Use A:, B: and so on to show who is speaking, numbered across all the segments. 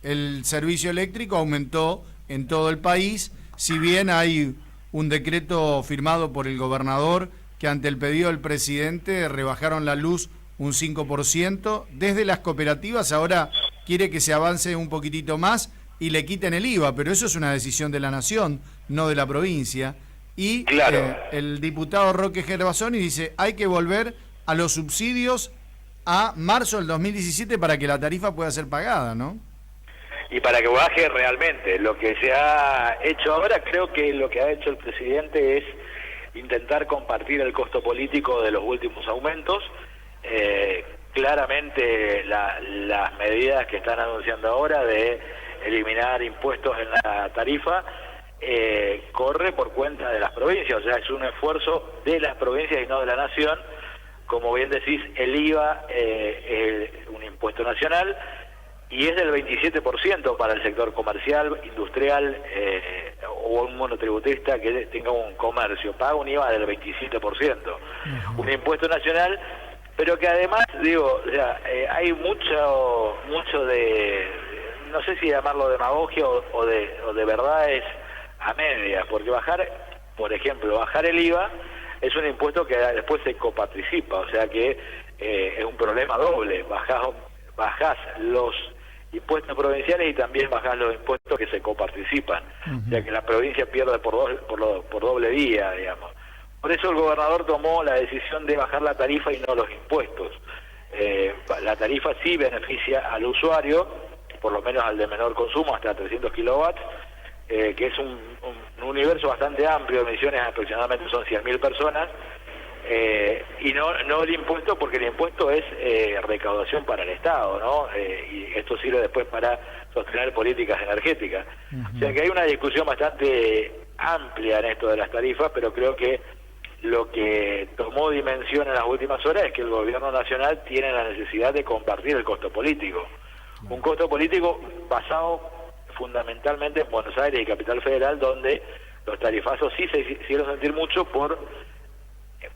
A: el servicio eléctrico aumentó en todo el país, si bien hay un decreto firmado por el gobernador que ante el pedido del presidente rebajaron la luz un 5%, desde las cooperativas ahora quiere que se avance un poquitito más y le quiten el IVA, pero eso es una decisión de la nación, no de la provincia. Y
B: Claro.
A: el diputado Roque Gervasoni dice, hay que volver a los subsidios a marzo del 2017 para que la tarifa pueda ser pagada, ¿no?
B: Y para que baje realmente. Lo que se ha hecho ahora, creo que lo que ha hecho el presidente es intentar compartir el costo político de los últimos aumentos. Claramente las medidas que están anunciando ahora de eliminar impuestos en la tarifa corre por cuenta de las provincias, o sea, es un esfuerzo de las provincias y no de la nación. Como bien decís, el IVA es un impuesto nacional y es del 27% para el sector comercial, industrial o un monotributista que tenga un comercio, paga un IVA del 27%, un impuesto nacional, pero que además, digo, o sea, hay mucho de, no sé si llamarlo demagogia o de verdades a medias, porque por ejemplo, bajar el IVA es un impuesto que después se coparticipa, o sea que es un problema doble, bajás los impuestos provinciales y también bajás los impuestos que se coparticipan, o sea que la provincia pierde por doble vía, digamos. Por eso el gobernador tomó la decisión de bajar la tarifa y no los impuestos. La tarifa sí beneficia al usuario, por lo menos al de menor consumo, hasta 300 kilowatts, que es un universo bastante amplio de emisiones, aproximadamente son 100.000 personas, y no el impuesto, porque el impuesto es recaudación para el Estado, ¿no? Y esto sirve después para sostener políticas energéticas. O sea que hay una discusión bastante amplia en esto de las tarifas, pero creo que lo que tomó dimensión en las últimas horas es que el gobierno nacional tiene la necesidad de compartir el costo político. Un costo político basado fundamentalmente en Buenos Aires y Capital Federal, donde los tarifazos sí se hicieron sentir mucho por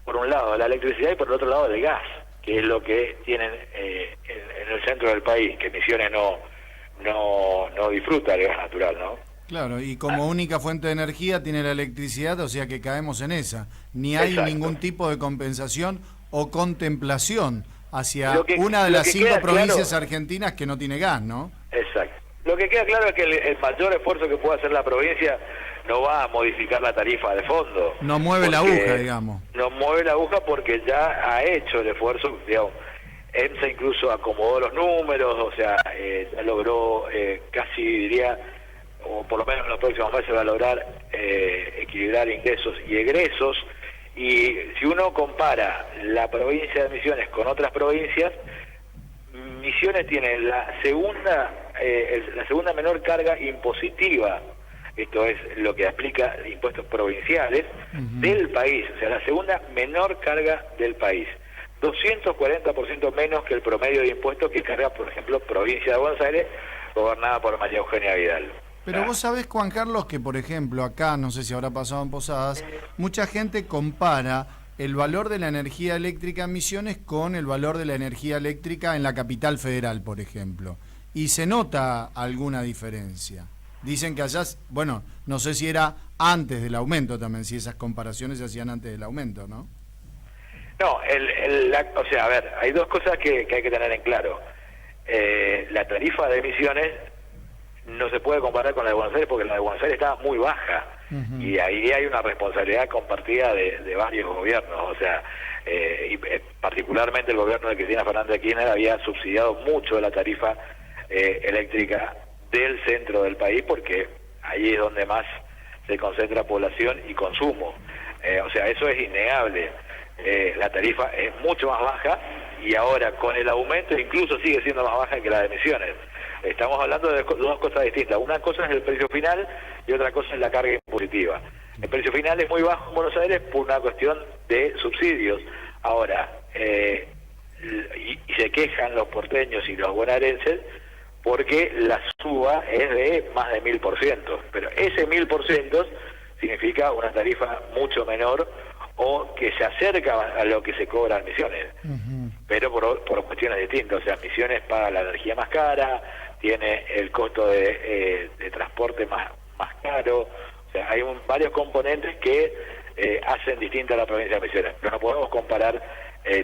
B: un lado la electricidad y por el otro lado el gas, que es lo que tienen en el centro del país, que Misiones no disfruta del gas natural, ¿no?
A: Claro, y como única fuente de energía tiene la electricidad, o sea que caemos en esa. Ni hay ningún tipo de compensación o contemplación hacia una de las 5 provincias argentinas que no tiene gas, ¿no?
B: Exacto. Lo que queda claro es que el mayor esfuerzo que puede hacer la provincia no va a modificar la tarifa de fondo.
A: No mueve la aguja, digamos.
B: No mueve la aguja porque ya ha hecho el esfuerzo, digamos. EMSA incluso acomodó los números, o sea, ya logró casi diría, o por lo menos en los próximos meses va a lograr equilibrar ingresos y egresos. Y si uno compara la provincia de Misiones con otras provincias, Misiones tiene la segunda menor carga impositiva, esto es lo que aplica impuestos provinciales del país, o sea, la segunda menor carga del país, 240% menos que el promedio de impuestos que carga, por ejemplo, provincia de Buenos Aires, gobernada por María Eugenia Vidal.
A: Pero vos sabés, Juan Carlos, que por ejemplo acá, no sé si habrá pasado en Posadas, mucha gente compara el valor de la energía eléctrica en Misiones con el valor de la energía eléctrica en la Capital Federal, por ejemplo. Y se nota alguna diferencia. Dicen que allá, bueno, no sé si era antes del aumento también, si esas comparaciones se hacían antes del aumento, ¿no?
B: No, o sea, a ver, hay dos cosas que hay que tener en claro. La tarifa de Misiones no se puede comparar con la de Buenos Aires porque la de Buenos Aires estaba muy baja y ahí hay una responsabilidad compartida de varios gobiernos, o sea, y particularmente el gobierno de Cristina Fernández de Kirchner había subsidiado mucho la tarifa eléctrica del centro del país porque ahí es donde más se concentra población y consumo, o sea, eso es innegable. La tarifa es mucho más baja y ahora con el aumento incluso sigue siendo más baja que la de Misiones. Estamos hablando de dos cosas distintas. Una cosa es el precio final y otra cosa es la carga impositiva. El precio final es muy bajo en Buenos Aires por una cuestión de subsidios. Ahora, y se quejan los porteños y los bonaerenses porque la suba es de más de 1000%. Pero ese 1000% significa una tarifa mucho menor o que se acerca a lo que se cobra en Misiones, pero por cuestiones distintas. O sea, Misiones paga la energía más cara, tiene el costo de transporte más caro. O sea, hay varios componentes que hacen distinta a la provincia de Misiones, pero no podemos comparar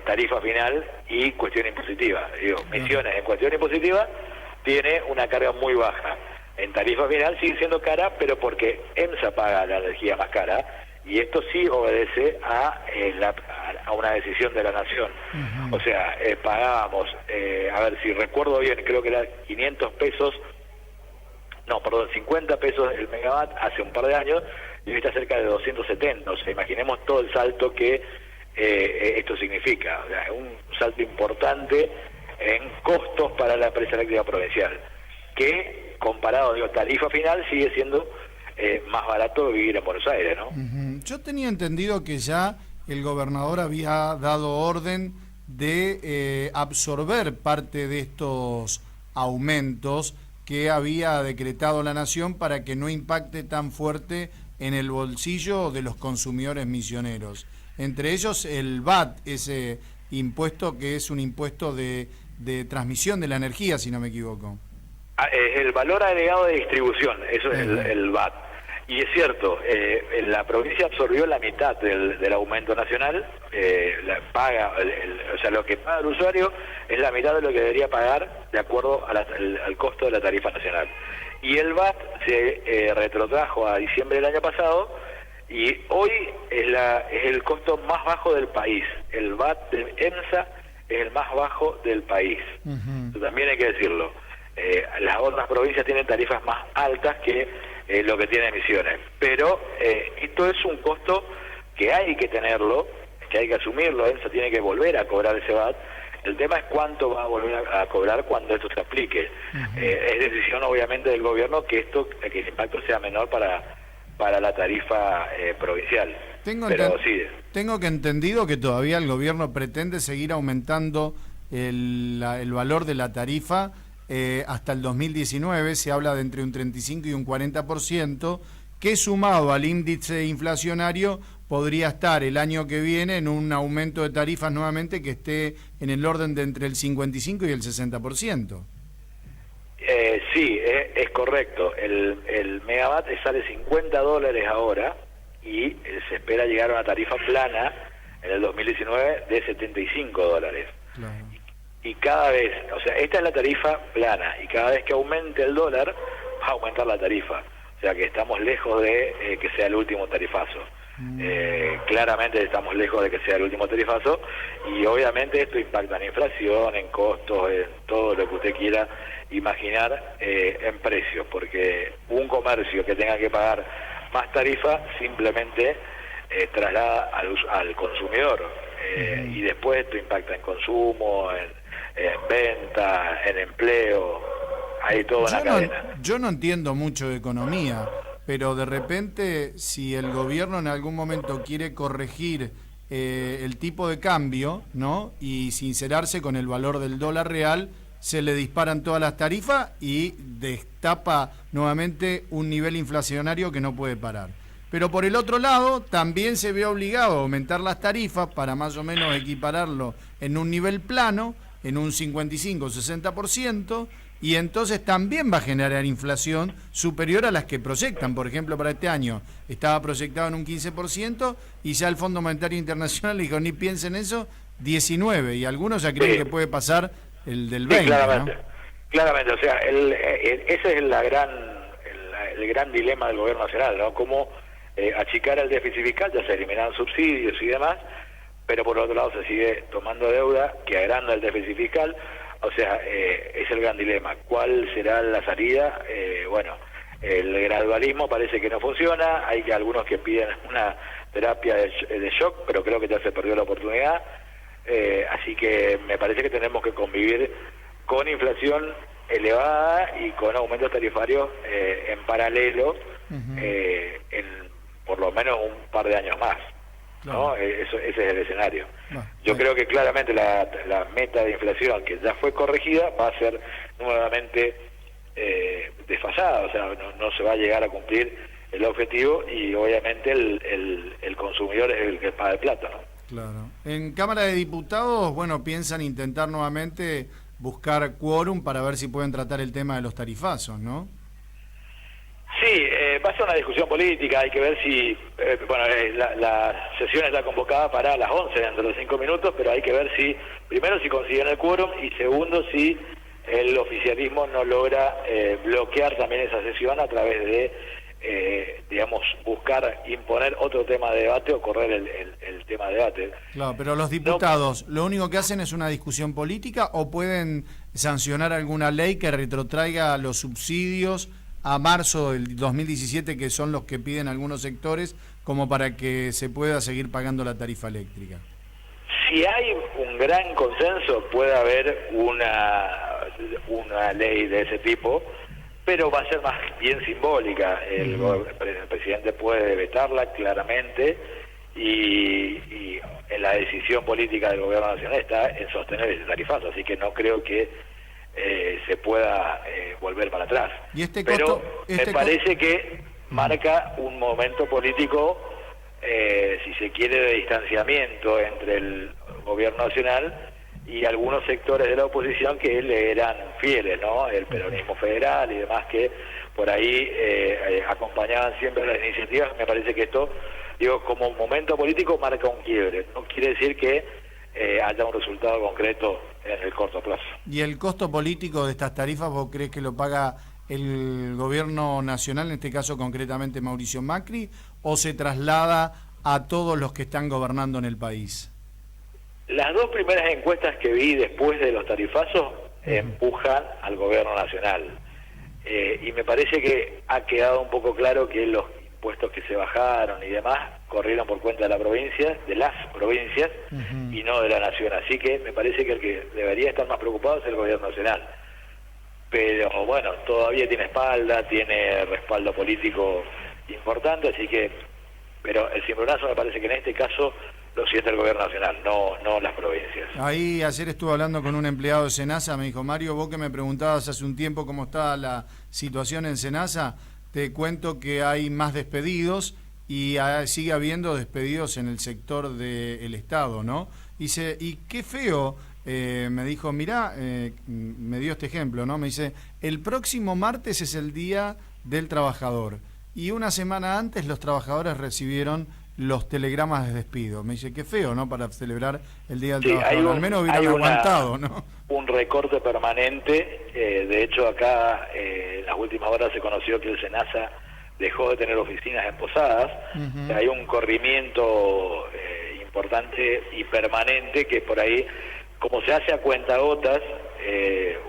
B: tarifa final y cuestión impositiva. Digo, Misiones en cuestión impositiva tiene una carga muy baja. En tarifa final sigue siendo cara, pero porque EMSA paga la energía más cara, y esto sí obedece a una decisión de la Nación. O sea, pagábamos, a ver si recuerdo bien, creo que era 500 pesos, no, perdón, 50 pesos el megawatt hace un par de años, y hoy está cerca de 270. O sea, imaginemos todo el salto que esto significa. O sea, un salto importante en costos para la empresa eléctrica provincial, que comparado, digo, tarifa final sigue siendo más barato vivir en Buenos Aires, ¿no?
A: Yo tenía entendido que ya el gobernador había dado orden de absorber parte de estos aumentos que había decretado la Nación para que no impacte tan fuerte en el bolsillo de los consumidores misioneros. Entre ellos el VAT, ese impuesto que es un impuesto de transmisión de la energía, si no me equivoco.
B: El valor agregado de distribución, eso es el VAT. Y es cierto, la provincia absorbió la mitad del aumento nacional, paga, o sea, lo que paga el usuario es la mitad de lo que debería pagar de acuerdo al costo de la tarifa nacional. Y el VAT se retrotrajo a diciembre del año pasado, y hoy es el costo más bajo del país. El VAT de EMSA es el más bajo del país. Eso también hay que decirlo. Las otras provincias tienen tarifas más altas que lo que tiene Misiones, pero esto es un costo que hay que tenerlo, que hay que asumirlo. EMSA tiene que volver a cobrar ese VAT. El tema es cuánto va a volver a cobrar cuando esto se aplique. Es decisión obviamente del gobierno que el impacto sea menor para la tarifa provincial.
A: Tengo que entendido que todavía el gobierno pretende seguir aumentando el valor de la tarifa hasta el 2019. Se habla de entre un 35 y un 40%, que sumado al índice inflacionario podría estar el año que viene en un aumento de tarifas nuevamente que esté en el orden de entre el 55 y el 60%.
B: Sí, es correcto. El megawatt sale $50 ahora, y se espera llegar a una tarifa plana en el 2019 de $75.
A: Claro.
B: Y cada vez, o sea, esta es la tarifa plana, y cada vez que aumente el dólar va a aumentar la tarifa. O sea que estamos lejos de que sea el último tarifazo. Claramente estamos lejos de que sea el último tarifazo, y obviamente esto impacta en inflación, en costos, en todo lo que usted quiera imaginar, en precios, porque un comercio que tenga que pagar más tarifa simplemente traslada al consumidor, y después esto impacta en consumo, en venta, en empleo. Hay toda una cadena.
A: Yo no entiendo mucho de economía, pero de repente, si el gobierno en algún momento quiere corregir el tipo de cambio, ¿no?, y sincerarse con el valor del dólar real, se le disparan todas las tarifas y destapa nuevamente un nivel inflacionario que no puede parar. Pero por el otro lado, también se ve obligado a aumentar las tarifas para más o menos equipararlo en un nivel plano, en un 55-60%, y entonces también va a generar inflación superior a las que proyectan. Por ejemplo, para este año estaba proyectado en un 15%, y ya el Fondo Monetario Internacional dijo, ni piensen eso, 19%, y algunos ya creen que puede pasar el del 20%.
B: Sí, claramente, ¿no? Claramente, o sea, ese es el gran dilema del gobierno nacional, ¿no? Cómo achicar el déficit fiscal. Ya se eliminaron subsidios y demás, pero por otro lado se sigue tomando deuda que agranda el déficit fiscal. O sea, es el gran dilema. ¿Cuál será la salida? Bueno, el gradualismo parece que no funciona. Hay algunos que piden una terapia de shock, pero creo que ya se perdió la oportunidad. Así que me parece que tenemos que convivir con inflación elevada y con aumentos tarifarios en paralelo, en por lo menos un par de años más. ¿No? Ese es el escenario. Yo creo que claramente la meta de inflación, que ya fue corregida, va a ser nuevamente desfasada. O sea, no se va a llegar a cumplir el objetivo, y obviamente el consumidor es el que paga el plato, ¿no?
A: Claro. En Cámara de Diputados, bueno, piensan intentar nuevamente buscar quórum para ver si pueden tratar el tema de los tarifazos, ¿no?
B: Sí, va a ser una discusión política, hay que ver si, la sesión está convocada para las 11 dentro de 5 minutos, pero hay que ver si, primero si consiguen el quórum y segundo si el oficialismo no logra bloquear también esa sesión a través de, buscar imponer otro tema de debate o correr el tema de debate.
A: Claro, pero los diputados, ¿lo único que hacen es una discusión política o pueden sancionar alguna ley que retrotraiga los subsidios a marzo del 2017, que son los que piden algunos sectores, como para que se pueda seguir pagando la tarifa eléctrica?
B: Si hay un gran consenso, puede haber una ley de ese tipo, pero va a ser más bien simbólica. El presidente puede vetarla claramente y en la decisión política del gobierno nacional está en sostener ese tarifazo, así que no creo que se pueda volver para atrás.
A: ¿Y
B: pero me parece que marca un momento político, si se quiere, de distanciamiento entre el gobierno nacional y algunos sectores de la oposición que le eran fieles, ¿no? El peronismo federal y demás, que por ahí acompañaban siempre las iniciativas. Me parece que esto, como momento político, marca un quiebre. No quiere decir que haya un resultado concreto en el corto plazo.
A: ¿Y el costo político de estas tarifas vos crees que lo paga el gobierno nacional, en este caso concretamente Mauricio Macri, o se traslada a todos los que están gobernando en el país?
B: Las dos primeras encuestas que vi después de los tarifazos empujan al gobierno nacional. Y me parece que ha quedado un poco claro que los impuestos que se bajaron y demás corrieron por cuenta de la provincia, de las provincias, y no de la nación. Así que me parece que el que debería estar más preocupado es el gobierno nacional. Pero bueno, todavía tiene espalda, tiene respaldo político importante, así que, pero el cimbronazo me parece que en este caso lo siente el gobierno nacional, no las provincias.
A: Ahí ayer estuve hablando con un empleado de Senasa, me dijo: Mario, vos que me preguntabas hace un tiempo cómo está la situación en Senasa, te cuento que hay más despedidos y sigue habiendo despedidos en el sector del Estado, ¿no? Dice, y qué feo, me dijo, mirá, me dio este ejemplo, ¿no? Me dice, el próximo martes es el Día del Trabajador y una semana antes los trabajadores recibieron los telegramas de despido. Me dice, qué feo, ¿no? Para celebrar el Día del Trabajador. Al menos hubieran aguantado, ¿no? Un
B: recorte permanente. De hecho, acá en las últimas horas se conoció que el Senasa dejó de tener oficinas en Posadas. Hay un corrimiento importante y permanente que por ahí, como se hace a cuentagotas,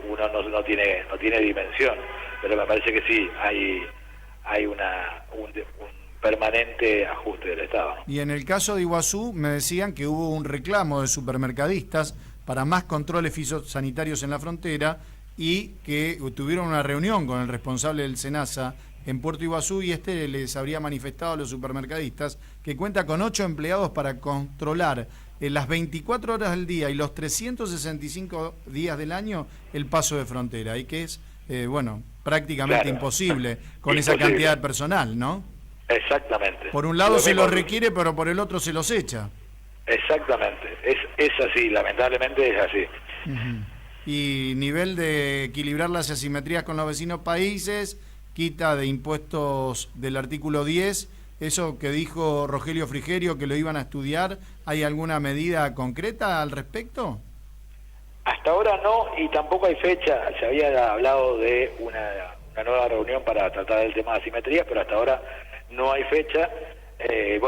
B: uno no tiene dimensión. Pero me parece que sí, hay un permanente ajuste del Estado.
A: Y en el caso de Iguazú me decían que hubo un reclamo de supermercadistas para más controles fitosanitarios en la frontera y que tuvieron una reunión con el responsable del Senasa en Puerto Iguazú y les habría manifestado a los supermercadistas que cuenta con 8 empleados para controlar en las 24 horas del día y los 365 días del año el paso de frontera y que es, prácticamente imposible con esa cantidad de personal, ¿no?
B: Exactamente.
A: Por un lado se los requiere, pero por el otro se los echa.
B: Exactamente. Es así, lamentablemente es así.
A: Y nivel de equilibrar las asimetrías con los vecinos países, quita de impuestos del artículo 10, eso que dijo Rogelio Frigerio que lo iban a estudiar, ¿hay alguna medida concreta al respecto?
B: Hasta ahora no, y tampoco hay fecha. Se había hablado de una nueva reunión para tratar el tema de asimetrías, pero hasta ahora no hay fecha. El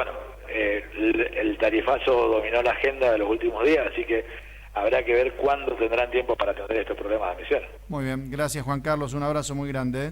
B: tarifazo dominó la agenda de los últimos días, así que habrá que ver cuándo tendrán tiempo para atender estos problemas de admisión.
A: Muy bien, gracias Juan Carlos, un abrazo muy grande.